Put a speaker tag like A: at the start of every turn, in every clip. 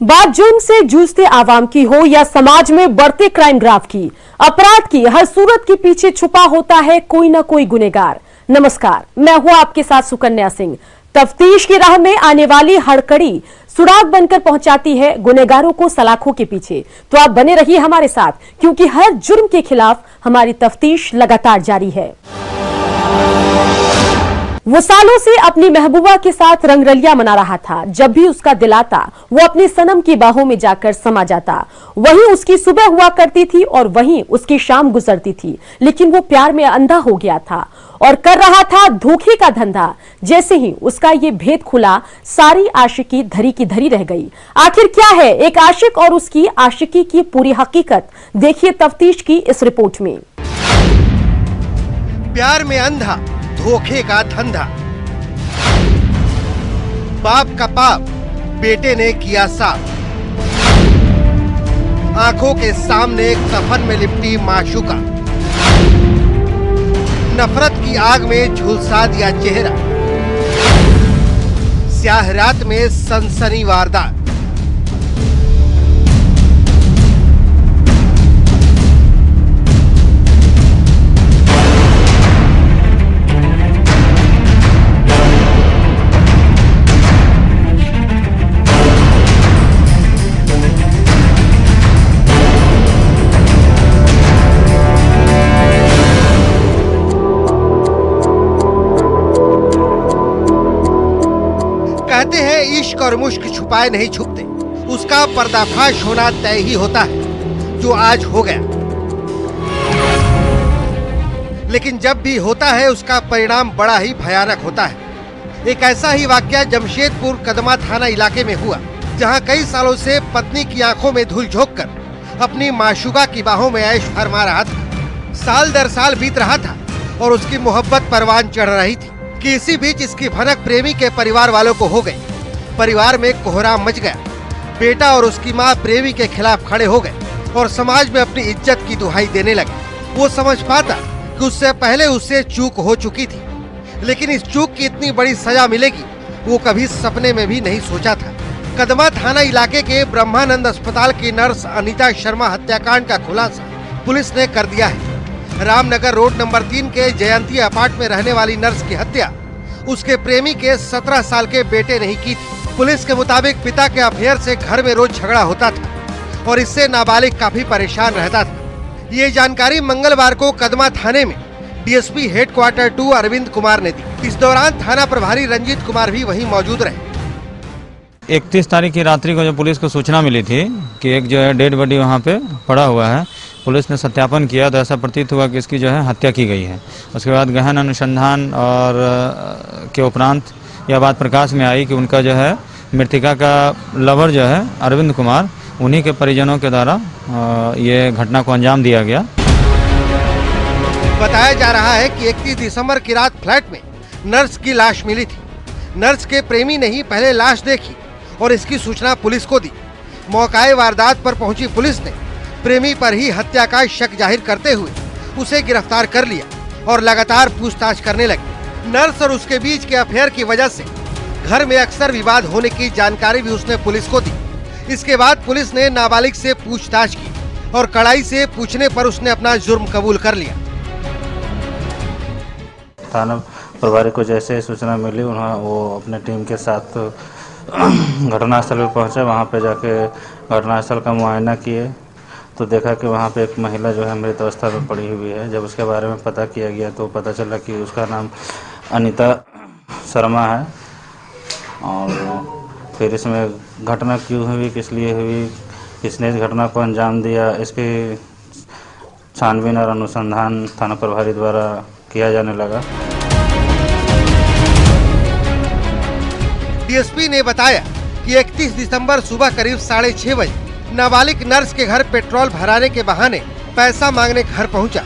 A: बात जुर्म से जूझते आवाम की हो या समाज में बढ़ते क्राइम ग्राफ की, अपराध की हर सूरत के पीछे छुपा होता है कोई ना कोई गुनहगार। नमस्कार, मैं हूं आपके साथ सुकन्या सिंह। तफ्तीश की राह में आने वाली हर कड़ी सुराग बनकर पहुंचाती है गुनहगारों को सलाखों के पीछे। तो आप बने रहिए हमारे साथ, क्योंकि हर जुर्म के खिलाफ हमारी तफ्तीश लगातार जारी है। वो सालों से अपनी महबूबा के साथ रंगरलिया मना रहा था। जब भी उसका दिल आता, वो अपने सनम की बाहों में जाकर समा जाता। वहीं उसकी सुबह हुआ करती थी और वहीं उसकी शाम गुजरती थी। लेकिन वो प्यार में अंधा हो गया था और कर रहा था धोखे का धंधा। जैसे ही उसका ये भेद खुला, सारी आशिकी धरी की धरी रह गई। आखिर क्या है एक आशिक और उसकी आशिकी की पूरी हकीकत, देखिए तफ्तीश की इस रिपोर्ट में।
B: प्यार में अंधा, धोखे का धंधा। बाप का पाप बेटे ने किया साफ। आंखों के सामने कफन में लिपटी माशूका, नफरत की आग में झुलसा दिया चेहरा। स्याह रात में सनसनी वारदात। कहते हैं इश्क और मुश्क छुपाए नहीं छुपते। उसका पर्दाफाश होना तय ही होता है, जो आज हो गया। लेकिन जब भी होता है उसका परिणाम बड़ा ही भयानक होता है। एक ऐसा ही वाकया जमशेदपुर कदमा थाना इलाके में हुआ, जहां कई सालों से पत्नी की आंखों में धूल झोंककर अपनी माशूका की बाहों में ऐश फरमा रहा था। साल दर साल बीत रहा था और उसकी मोहब्बत परवान चढ़ रही थी कि इसी बीच इसकी भनक प्रेमी के परिवार वालों को हो गई। परिवार में कोहराम मच गया। बेटा और उसकी मां प्रेमी के खिलाफ खड़े हो गए और समाज में अपनी इज्जत की दुहाई देने लगे। वो समझ पाता कि उससे पहले उससे चूक हो चुकी थी, लेकिन इस चूक की इतनी बड़ी सजा मिलेगी वो कभी सपने में भी नहीं सोचा था। कदमा थाना इलाके के ब्रह्मानंद अस्पताल की नर्स अनीता शर्मा हत्याकांड का खुलासा पुलिस ने कर दिया है। रामनगर रोड नंबर 3 के जयंती अपार्ट में रहने वाली नर्स की हत्या उसके प्रेमी के 17 साल के बेटे ने ही की थी। पुलिस के मुताबिक पिता के अफेयर से घर में रोज झगड़ा होता था और इससे नाबालिग काफी परेशान रहता था। ये जानकारी मंगलवार को कदमा थाने में डीएसपी हेडक्वार्टर 2 अरविंद कुमार ने दी। इस दौरान थाना प्रभारी रंजीत कुमार भी वहीं मौजूद रहे।
C: 31 तारीख की रात्रि को जो पुलिस को सूचना मिली थी कि एक जो है डेड बॉडी वहाँ पे पड़ा हुआ है, पुलिस ने सत्यापन किया तो ऐसा प्रतीत हुआ कि इसकी जो है हत्या की गई है। उसके बाद गहन अनुसंधान और के उपरांत यह बात प्रकाश में आई कि उनका जो है मृतिका का लवर जो है अरविंद कुमार, उन्हीं के परिजनों के द्वारा ये घटना को अंजाम दिया गया।
B: बताया जा रहा है कि 31 दिसंबर की रात फ्लैट में नर्स की लाश मिली थी। नर्स के प्रेमी ने ही पहले लाश देखी और इसकी सूचना पुलिस को दी। मौकाए वारदात पर पहुंची पुलिस ने प्रेमी पर ही हत्या का शक जाहिर करते हुए उसे गिरफ्तार कर लिया और लगातार पूछताछ करने लगी। नर्स और उसके बीच के अफेयर की वजह से घर में अक्सर विवाद होने की जानकारी भी उसने पुलिस को दी। इसके बाद पुलिस ने नाबालिग से पूछताछ की और कड़ाई से पूछने पर उसने अपना जुर्म कबूल कर लिया।
D: थाना प्रभारी को जैसे सूचना मिली, उन्होंने वो अपने टीम के साथ घटनास्थल पर पहुंचे। वहां पे जाके घटनास्थल का मुआयना किए तो देखा कि वहाँ पे एक महिला जो है मृत अवस्था में पड़ी हुई है। जब उसके बारे में पता किया गया तो पता चला कि उसका नाम अनीता शर्मा है। और फिर इसमें घटना क्यों हुई, किस लिए हुई, किसने इस घटना को अंजाम दिया, इसकी छानबीन और अनुसंधान थाना प्रभारी द्वारा किया जाने लगा।
B: डीएसपी ने बताया कि 31 दिसंबर सुबह करीब 6:30 बजे नाबालिग नर्स के घर पेट्रोल भराने के बहाने पैसा मांगने घर पहुंचा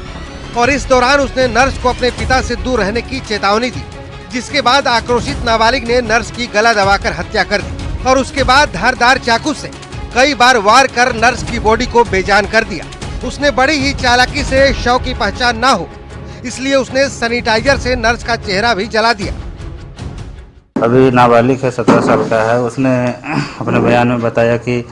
B: और इस दौरान उसने नर्स को अपने पिता से दूर रहने की चेतावनी दी, जिसके बाद आक्रोशित नाबालिग ने नर्स की गला दबाकर हत्या कर दी और उसके बाद धारदार चाकू से कई बार वार कर नर्स की बॉडी को बेजान कर दिया। उसने बड़ी ही चालाकी से शव की पहचान न हो, इसलिए उसने सैनिटाइजर से नर्स का चेहरा भी जला दिया।
D: अभी नाबालिग है, 17 साल का है। उसने अपने बयान में बताया कि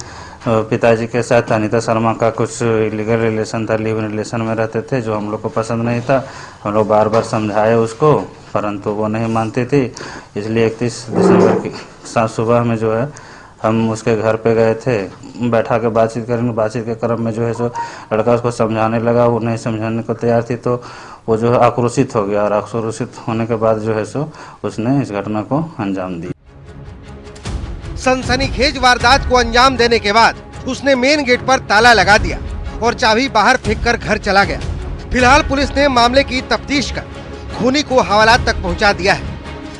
D: पिताजी के साथ अनीता शर्मा का कुछ इलीगल रिलेशन था, लिव इन रिलेशन में रहते थे, जो हम लोग को पसंद नहीं था। हम लोग बार बार समझाए उसको, परंतु वो नहीं मानती थी। इसलिए 31 दिसंबर की सुबह में जो है हम उसके घर पे गए थे, बैठा के बातचीत करेंगे। बातचीत के क्रम में जो है सो लड़का उसको समझाने लगा, वो नहीं समझाने को तैयार थी, तो वो जो है आक्रोशित हो गया और आक्रोशित होने के बाद जो है सो उसने इस घटना को अंजाम दिया।
B: सनसनीखेज वारदात को अंजाम देने के बाद उसने मेन गेट पर ताला लगा दिया और चाबी बाहर फेंककर घर चला गया। फिलहाल पुलिस ने मामले की तफ्तीश कर खूनी को हवालात तक पहुंचा दिया है।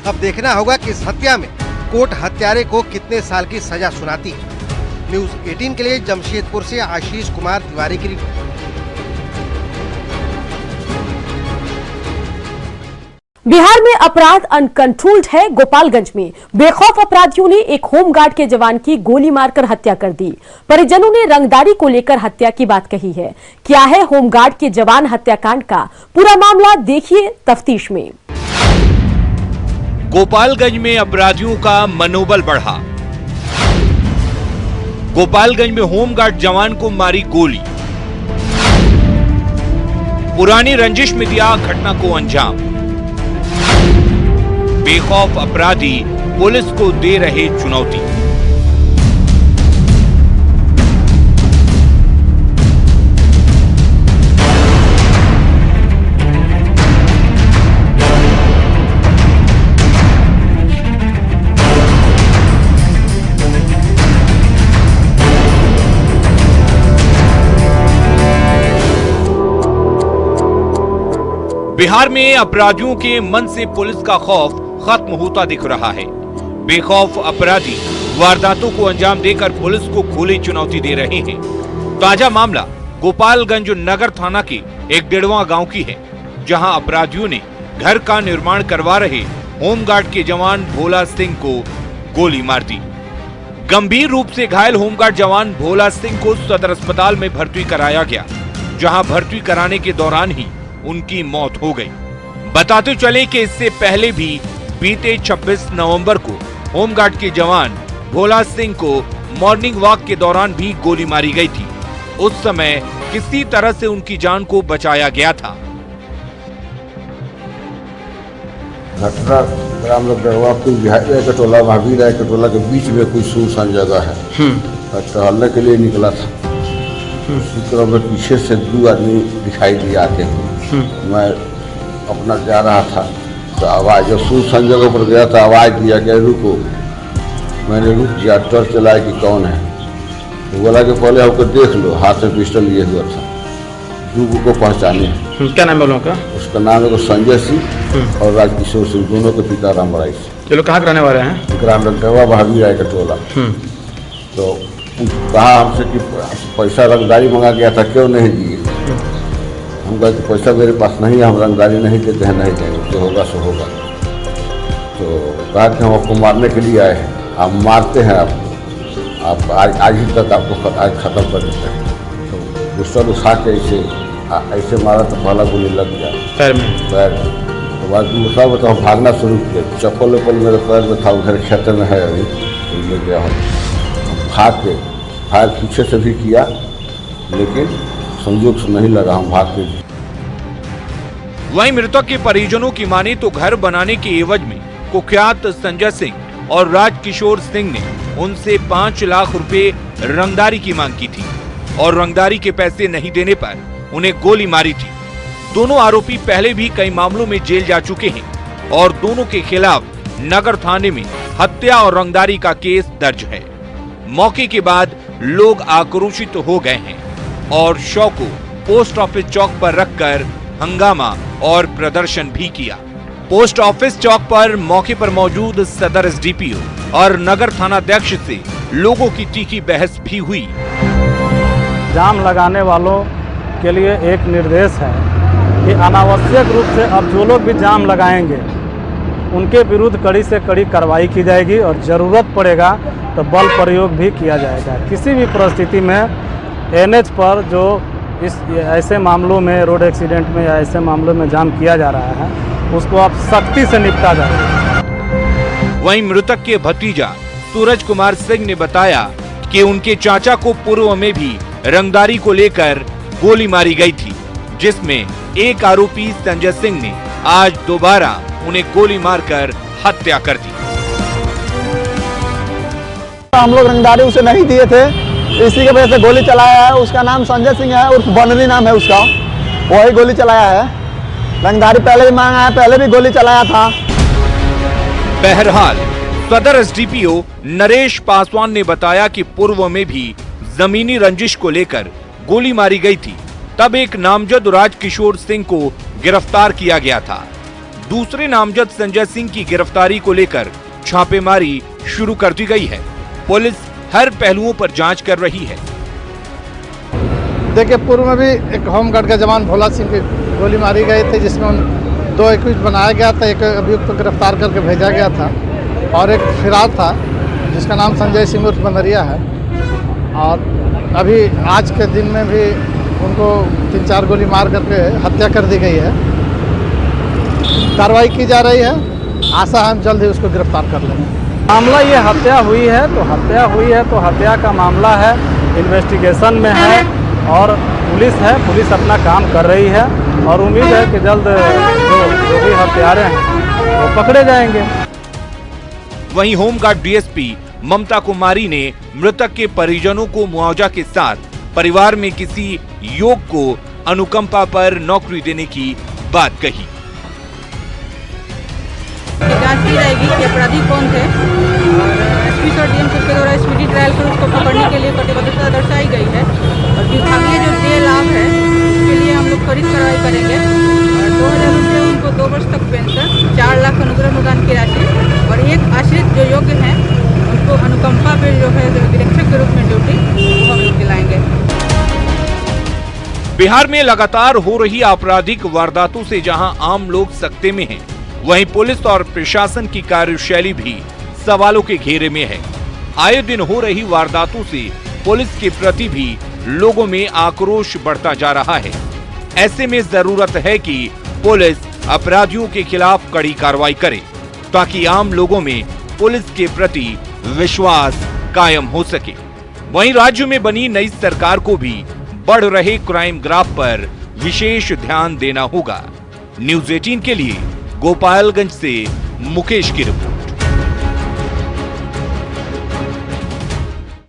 B: अब देखना होगा कि इस हत्या में कोर्ट हत्यारे को कितने साल की सजा सुनाती है। न्यूज़ 18 के लिए जमशेदपुर से आशीष कुमार तिवारी की रिपोर्ट।
A: बिहार में अपराध अनकंट्रोल्ड है। गोपालगंज में बेखौफ अपराधियों ने एक होमगार्ड के जवान की गोली मारकर हत्या कर दी। परिजनों ने रंगदारी को लेकर हत्या की बात कही है। क्या है होमगार्ड के जवान हत्याकांड का पूरा मामला, देखिए तफ्तीश में।
E: गोपालगंज में अपराधियों का मनोबल बढ़ा। गोपालगंज में होमगार्ड जवान को मारी गोली। पुरानी रंजिश में दिया घटना को अंजाम। बेखौफ अपराधी पुलिस को दे रहे चुनौती। बिहार में अपराधियों के मन से पुलिस का खौफ खत्म होता दिख रहा है। बेखौफ अपराधी वारदातों को अंजाम देकर पुलिस को खुली चुनौती दे रहे हैं। ताजा मामला गोपालगंज नगर थाना के एक डेढ़वा गांव की है, जहां अपराधियों ने घर का निर्माण करवा रहे होमगार्ड के जवान भोला सिंह को गोली मार दी। गंभीर रूप से घायल होमगार्ड जवान भोला सिंह को सदर अस्पताल में भर्ती कराया गया, जहां भर्ती कराने के दौरान ही उनकी मौत हो गई। बताते चले कि इससे पहले भी बीते 26 नवंबर को होमगार्ड के जवान भोला सिंह को मॉर्निंग वॉक के दौरान भी गोली मारी गई थी। उस समय किसी तरह से उनकी जान को बचाया गया था।
F: घटना ग्राम कटोला महावीर राय कटोला के बीच में कोई सुनसान जगह है। टहलने के लिए निकला था। उसी क्रम में पीछे से 2 आदमी दिखाई दिए आते हुए। मैं अपना जा रहा था तो आवाज़, जब सुनसान जगह पर गया था आवाज़ दिया कि रुको। मैंने रुक दिया, टर्च चलाया कि कौन है। तो बोला कि पहले हमको देख लो। हाथ में पिस्टल लिए हुआ था। 2 को पहचाने।
D: क्या नाम है लोगों का? उसका नाम है संजय सिंह और राजकिशोर सिंह, दोनों के पिता रामराय सिंह। ये लोग कहाँ के रहने वाले हैं? ग्राम रंगवा महावीर राय कटोला। तो कहा हमसे कि पैसा रंगदारी मंगा गया था, क्यों नहीं दिए? हम कहे कि पैसा मेरे पास नहीं है, हम रंगदारी नहीं देते हैं, नहीं देंगे, जो होगा सो होगा। तो कहा कि हम आपको मारने के लिए आए हैं, आप मारते हैं आपको, आप आज ही तक आपको आज ख़त्म कर देते हैं। तो पिस्टल उठा के ऐसे मारा तो पहला गोली लग गया पैर में। तो बाद दूसरा में तो हम भागना शुरू किए। चप्पल वप्पल मेरे पैर में था, उधर खेत में है अभी, तो ले गया हम। भाग के फायर पीछे से भी किया, लेकिन संयोग से नहीं लगा, हम भाग के।
E: वहीं मृतक के परिजनों की माने तो घर बनाने के एवज में कुख्यात संजय सिंह और राजकिशोर सिंह ने उनसे 5 लाख रुपए रंगदारी की मांग की थी और रंगदारी के पैसे नहीं देने पर उन्हें गोली मारी थी। दोनों आरोपी पहले भी कई मामलों में जेल जा चुके हैं और दोनों के खिलाफ नगर थाने में हत्या और रंगदारी का केस दर्ज है। मौके के बाद लोग आक्रोशित हो गए हैं और शव को पोस्ट ऑफिस चौक पर रखकर हंगामा और प्रदर्शन भी किया। पोस्ट ऑफिस चौक पर मौके पर मौजूद सदर एसडीपीओ और नगर थानाध्यक्ष से लोगों की तीखी बहस भी हुई।
G: जाम लगाने वालों के लिए एक निर्देश है कि अनावश्यक रूप से अब जो लोग भी जाम लगाएंगे उनके विरुद्ध कड़ी से कड़ी कार्रवाई की जाएगी और ज़रूरत पड़ेगा तो बल प्रयोग भी किया जाएगा। किसी भी परिस्थिति में एनएच पर जो इस ऐसे मामलों में, रोड एक्सीडेंट में या ऐसे मामलों में जाम किया जा रहा है, उसको आप सख्ती से निपटा जाएगा।
E: वहीं मृतक के भतीजा सूरज कुमार सिंह ने बताया कि उनके चाचा को पूर्व में भी रंगदारी को लेकर गोली मारी गई थी, जिसमें एक आरोपी संजय सिंह ने आज दोबारा उन्हें गोली मारकर हत्या कर दी।
H: हम लोग रंगदारी उसे नहीं दिए थे, इसी के वजह से गोली चलाया है। उसका नाम संजय सिंह है, उर्फ बनरी नाम है उसका, वही गोली चलाया है। रंगदारी पहले भी मांगा है, पहले भी गोली चलाया था।
E: बहरहाल सदर एसडीपीओ नरेश पासवान ने बताया कि पूर्व में भी जमीनी रंजिश को लेकर गोली मारी गई थी, तब एक नामजद राजकिशोर सिंह को गिरफ्तार किया गया था। दूसरे नामजद संजय सिंह की गिरफ्तारी को लेकर छापेमारी शुरू कर दी गई है। पुलिस हर पहलुओं पर जांच कर रही है।
H: देखिए, पूर्व में भी एक होमगार्ड का जवान भोला सिंह की गोली मारी गई थी, जिसमें 2 एक्यूज बनाया गया था। एक अभियुक्त को गिरफ्तार करके भेजा गया था और एक फिरार था जिसका नाम संजय सिंह उर्फ बनरिया है। और अभी आज के दिन में भी उनको 3-4 गोली मार करके हत्या कर दी गई है। कार्रवाई की जा रही है, आशा हम जल्द ही उसको गिरफ्तार कर लेंगे।
G: मामला ये हत्या हुई है तो हत्या का मामला है, इन्वेस्टिगेशन में है और पुलिस अपना काम कर रही है और उम्मीद है कि जल्द जो भी हत्यारे हैं वो पकड़े जाएंगे।
E: वहीं होमगार्ड डीएसपी ममता कुमारी ने मृतक के परिजनों को मुआवजा के साथ परिवार में किसी युवक को अनुकंपा पर नौकरी देने की बात कही।
I: जांच की जाएगी कि अपराधी कौन थे और एसपी और डीएम के द्वारा स्पीडी ट्रायल कर उसको पकड़ने के लिए प्रतिबद्धता दर्शाई गई है। और विभागीय जो देय लाभ है उसके लिए हम लोग त्वरित कार्रवाई करेंगे। और 2000 रुपये उनको 2 वर्ष तक पेंशन, 4 लाख अनुग्रह अनुदान की राशि और एक आश्रित जो योग्य हैं उनको अनुकंपा पे जो है निरीक्षक के रूप में ड्यूटी वो हम लोग दिलाएंगे।
E: बिहार में लगातार हो रही आपराधिक वारदातों से जहां आम लोग सकते में हैं, वहीं पुलिस और प्रशासन की कार्यशैली भी सवालों के घेरे में है। आए दिन हो रही वारदातों से पुलिस के प्रति भी लोगों में आक्रोश बढ़ता जा रहा है। ऐसे में जरूरत है कि पुलिस अपराधियों के खिलाफ कड़ी कार्रवाई करे ताकि आम लोगों में पुलिस के प्रति विश्वास कायम हो सके। वहीं राज्य में बनी नई सरकार को भी बढ़ रहे क्राइम ग्राफ पर विशेष ध्यान देना होगा। न्यूज़ 18 के लिए गोपालगंज से मुकेश की रिपोर्ट।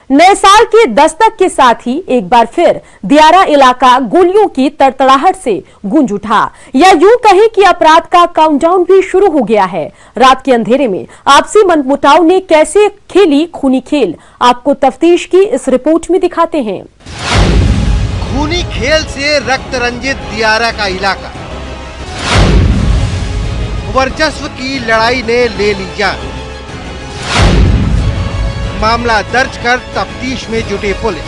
A: नए साल के दस्तक के साथ ही एक बार फिर दियारा इलाका गोलियों की तड़तड़ाहट से गूंज उठा, या यूं कहें कि अपराध का काउंटडाउन भी शुरू हो गया है। रात के अंधेरे में आपसी मनमुटाव ने कैसे खेली खूनी खेल, आपको तफ्तीश की इस रिपोर्ट में दिखाते हैं।
B: खूनी खेल से रक्त रंजित दियारा का इलाका, वर्चस्व की लड़ाई ने ले ली जान। मामला दर्ज कर तफ्तीश में जुटी पुलिस।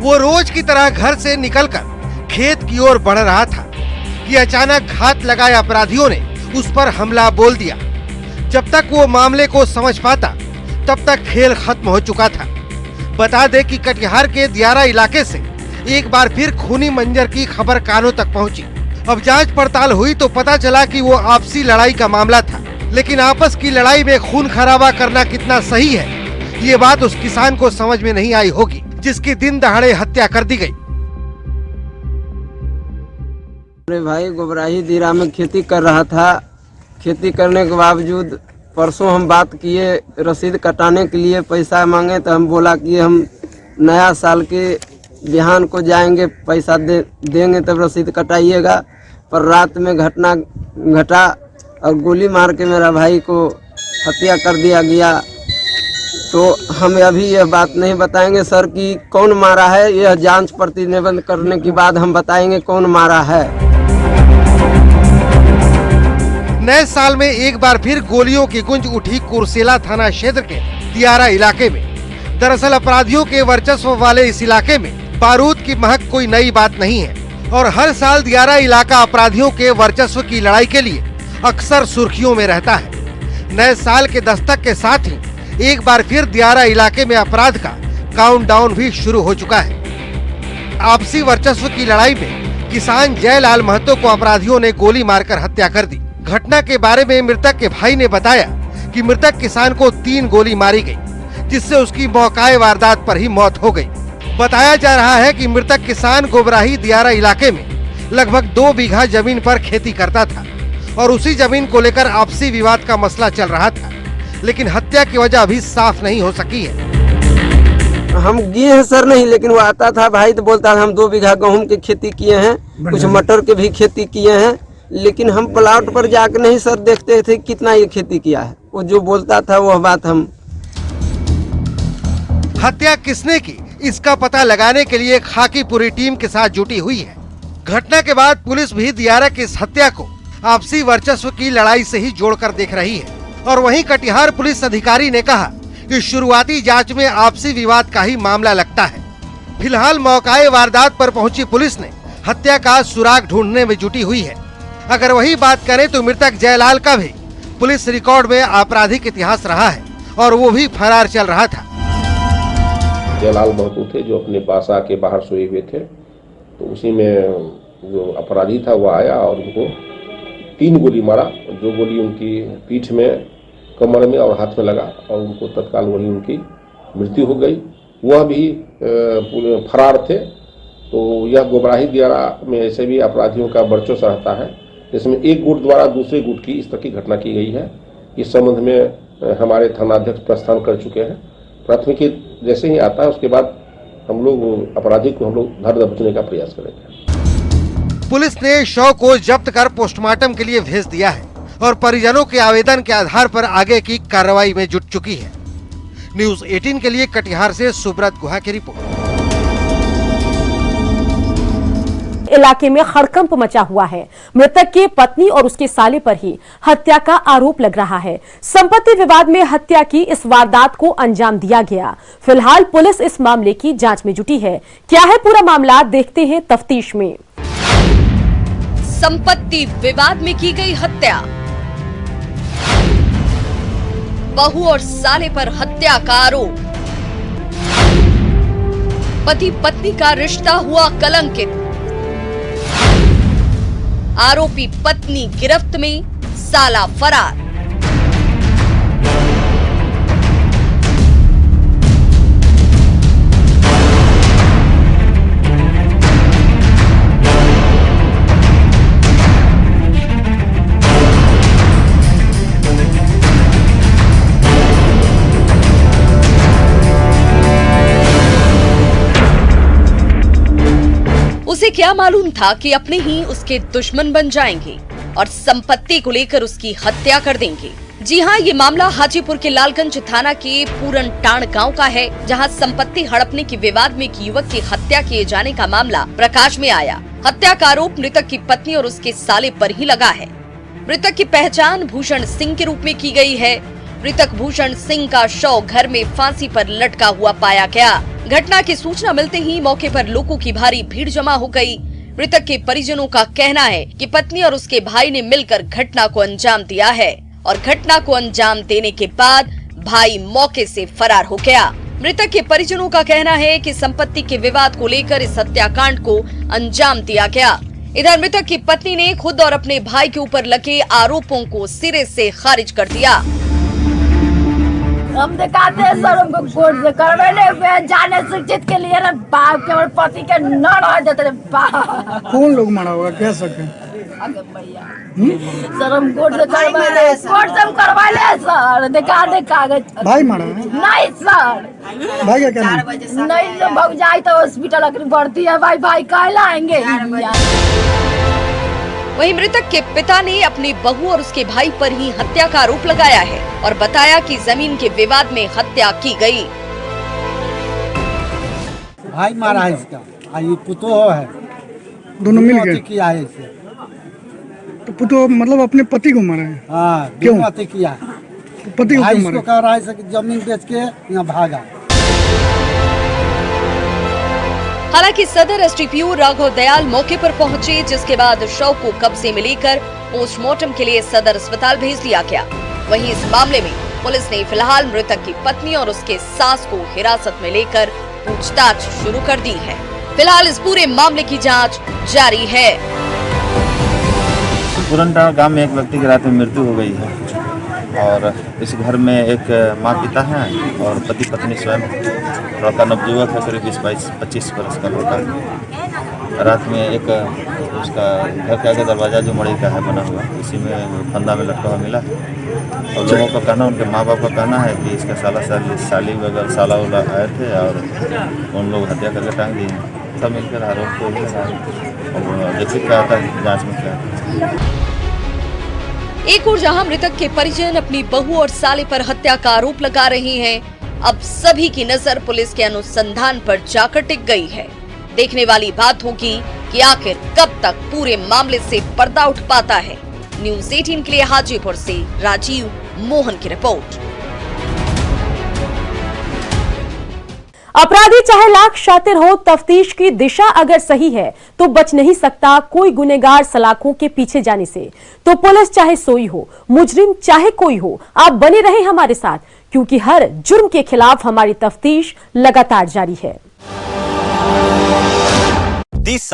B: वो रोज की तरह घर से निकलकर खेत की ओर बढ़ रहा था कि अचानक घात लगाए अपराधियों ने उस पर हमला बोल दिया। जब तक वो मामले को समझ पाता तब तक खेल खत्म हो चुका था। बता दे कि कटिहार के दियारा इलाके से एक बार फिर खूनी मंजर की खबर कानों तक पहुंची। अब जांच पड़ताल हुई तो पता चला कि वो आपसी लड़ाई का मामला था, लेकिन आपस की लड़ाई में खून खराबा करना कितना सही है ये बात उस किसान को समझ में नहीं आई होगी जिसकी दिन दहाड़े हत्या कर दी गई।
J: अरे भाई, गोबराही दिरा में खेती कर रहा था। खेती करने के बावजूद परसों हम बात किए, रसीद कटाने के लिए पैसा मांगे तो हम बोला कि हम नया साल के बिहान को जाएंगे, पैसा देंगे तब रसीद कटाइएगा। पर रात में घटना घटा और गोली मार के मेरा भाई को हत्या कर दिया गया। तो हम अभी यह बात नहीं बताएंगे सर कि कौन मारा है, यह जांच प्रतिवेदन करने के बाद हम बताएंगे कौन मारा है।
B: नए साल में एक बार फिर गोलियों की गूंज उठी कुर्सेला थाना क्षेत्र के दियारा इलाके में। दरअसल अपराधियों के वर्चस्व वाले इस इलाके में बारूद की महक कोई नई बात नहीं है और हर साल दियारा इलाका अपराधियों के वर्चस्व की लड़ाई के लिए अक्सर सुर्खियों में रहता है। नए साल के दस्तक के साथ ही एक बार फिर दियारा इलाके में अपराध का काउंटडाउन भी शुरू हो चुका है। आपसी वर्चस्व की लड़ाई में किसान जयलाल महतो को अपराधियों ने गोली मारकर हत्या कर दी। घटना के बारे में मृतक के भाई ने बताया कि मृतक किसान को 3 गोली मारी गई, जिससे उसकी मौकाए वारदात पर ही मौत हो गई। बताया जा रहा है कि मृतक किसान गोबराही दियारा इलाके में लगभग 2 बीघा जमीन पर खेती करता था और उसी जमीन को लेकर आपसी विवाद का मसला चल रहा था, लेकिन हत्या की वजह अभी साफ नहीं हो सकी है।
J: हम किए हैं सर नहीं, लेकिन वो आता था भाई तो बोलता था हम 2 बीघा गेहूं की खेती किए हैं, कुछ मटर के भी खेती किए हैं, लेकिन हम प्लाट पर जाकर नहीं सर देखते थे कितना ये खेती किया है। वो जो बोलता था वह बात हम।
B: हत्या किसने की इसका पता लगाने के लिए खाकी पूरी टीम के साथ जुटी हुई है। घटना के बाद पुलिस भी दियारा की इस हत्या को आपसी वर्चस्व की लड़ाई से ही जोड़कर देख रही है। और वहीं कटिहार पुलिस अधिकारी ने कहा कि शुरुआती जांच में आपसी विवाद का ही मामला लगता है। फिलहाल मौकाए वारदात पर पहुंची पुलिस ने हत्या का सुराग ढूंढने में जुटी हुई है। अगर वही बात करें तो मृतक जयलाल का भी पुलिस रिकॉर्ड में आपराधिक इतिहास रहा है और वो भी फरार चल रहा था।
K: जयलाल महतो थे जो अपने पास आके बाहर सोए हुए थे, तो उसी में जो अपराधी था वो आया और उनको 3 गोली मारा। जो गोली उनकी पीठ में, कमर में और हाथ में लगा और उनको तत्काल वही उनकी मृत्यु हो गई। वह भी फरार थे। तो यह गोबराही दियारा में ऐसे भी अपराधियों का वर्चस्व रहता है, जिसमें एक गुट द्वारा दूसरे गुट की इस तरह की घटना की गई है। इस संबंध में हमारे थानाध्यक्ष प्रस्थान कर चुके हैं। प्राथमिकी जैसे ही आता है उसके बाद हम लोग अपराधी को धर दबोचने का प्रयास करेंगे।
B: पुलिस ने शव को जब्त कर पोस्टमार्टम के लिए भेज दिया है और परिजनों के आवेदन के आधार पर आगे की कार्रवाई में जुट चुकी है। न्यूज़ 18 के लिए कटिहार से सुब्रत गुहा की रिपोर्ट।
A: इलाके में हड़कंप मचा हुआ है। मृतक की पत्नी और उसके साले पर ही हत्या का आरोप लग रहा है। संपत्ति विवाद में हत्या की इस वारदात को अंजाम दिया गया। फिलहाल पुलिस इस मामले की जांच में जुटी है। क्या है पूरा मामला, देखते हैं तफ्तीश में।
L: संपत्ति विवाद में की गई हत्या, बहू और साले पर हत्या का आरोप, पति पत्नी का रिश्ता हुआ कलंकित, आरोपी पत्नी गिरफ्त में, साला फरार। उसे क्या मालूम था कि अपने ही उसके दुश्मन बन जाएंगे और संपत्ति को लेकर उसकी हत्या कर देंगे। जी हां, ये मामला हाजीपुर के लालगंज थाना के पूरन टाण गांव का है, जहां संपत्ति हड़पने के विवाद में एक युवक की हत्या किए जाने का मामला प्रकाश में आया। हत्या का आरोप मृतक की पत्नी और उसके साले पर ही लगा है। मृतक की पहचान भूषण सिंह के रूप में की गई है। मृतक भूषण सिंह का शव घर में फांसी पर लटका हुआ पाया गया। घटना की सूचना मिलते ही मौके पर लोगों की भारी भीड़ जमा हो गई। मृतक के परिजनों का कहना है कि पत्नी और उसके भाई ने मिलकर घटना को अंजाम दिया है और घटना को अंजाम देने के बाद भाई मौके से फरार हो गया। मृतक के परिजनों का कहना है कि संपत्ति के विवाद को लेकर इस हत्याकांड को अंजाम दिया गया। इधर मृतक की पत्नी ने खुद और अपने भाई के ऊपर लगे आरोपों को सिरे से खारिज कर दिया।
M: हम दिखाते हैं सर, हमको कोर्ट से करवाने हुए जाने शिक्षित के लिए ना बाप के और पति के न रह जाते।
N: कौन लोग मरा होगा कह सके
M: सर? हम कोर्ट से करवा ले सर, दिखा दे कागज।
N: भाई मरा है?
M: नहीं सर,
N: भाई क्या कहना?
M: नहीं तो भाग जाए तो हॉस्पिटल भर्ती है। भाई कल आएंगे।
L: वहीं मृतक के पिता ने अपनी बहू और उसके भाई पर ही हत्या का आरोप लगाया है और बताया कि जमीन के विवाद में हत्या की गई।
O: भाई मारा है इसका, ये पुतो है,
N: दोनों मिल गए
O: किया है इसे।
N: तो पुतो मतलब अपने पति को मारा है?
O: हाँ,
N: क्यों
O: पति किया है?
N: पति को
O: भाई
N: क्यों
O: इसको कह रहा है कि जमीन बेच के यहाँ भागा।
L: हालांकि सदर एसडीपीओ राघव दयाल मौके पर पहुंचे, जिसके बाद शव को कब्जे में लेकर पोस्टमार्टम के लिए सदर अस्पताल भेज दिया गया। वहीं इस मामले में पुलिस ने फिलहाल मृतक की पत्नी और उसके सास को हिरासत में लेकर पूछताछ शुरू कर दी है। फिलहाल इस पूरे मामले की जांच जारी है।
P: पूरनटांड़ गांव में एक व्यक्ति की रात में मृत्यु हो गई है और इस घर में एक माँ पिता हैं और पति पत्नी स्वयं। लड़का नवयुवक है, करीब 20-25 वर्ष का लड़का है। रात में एक उसका घर के आगे दरवाजा जो मड़ई का है बना हुआ, इसी में फंदा में लटका हुआ मिला है। और लोगों का कहना, उनके माँ बाप का कहना है कि इसका साली वगैरह साला वाला आए थे और उन लोग हत्या करके टांग दिए। सब मिलकर आरोप को देखिए क्या आता है जाँच में क्या।
L: एक और जहां मृतक के परिजन अपनी बहू और साले पर हत्या का आरोप लगा रहे हैं, अब सभी की नजर पुलिस के अनुसंधान पर जाकर टिक गई है। देखने वाली बात होगी कि आखिर कब तक पूरे मामले से पर्दा उठ पाता है। न्यूज़ 18 के लिए हाजीपुर से राजीव मोहन की रिपोर्ट।
A: अपराधी चाहे लाख शातिर हो, तफ्तीश की दिशा अगर सही है तो बच नहीं सकता कोई गुनेगार सलाखों के पीछे जाने से। तो पुलिस चाहे सोई हो, मुजरिम चाहे कोई हो, आप बने रहे हमारे साथ, क्योंकि हर जुर्म के खिलाफ हमारी तफ्तीश लगातार जारी है।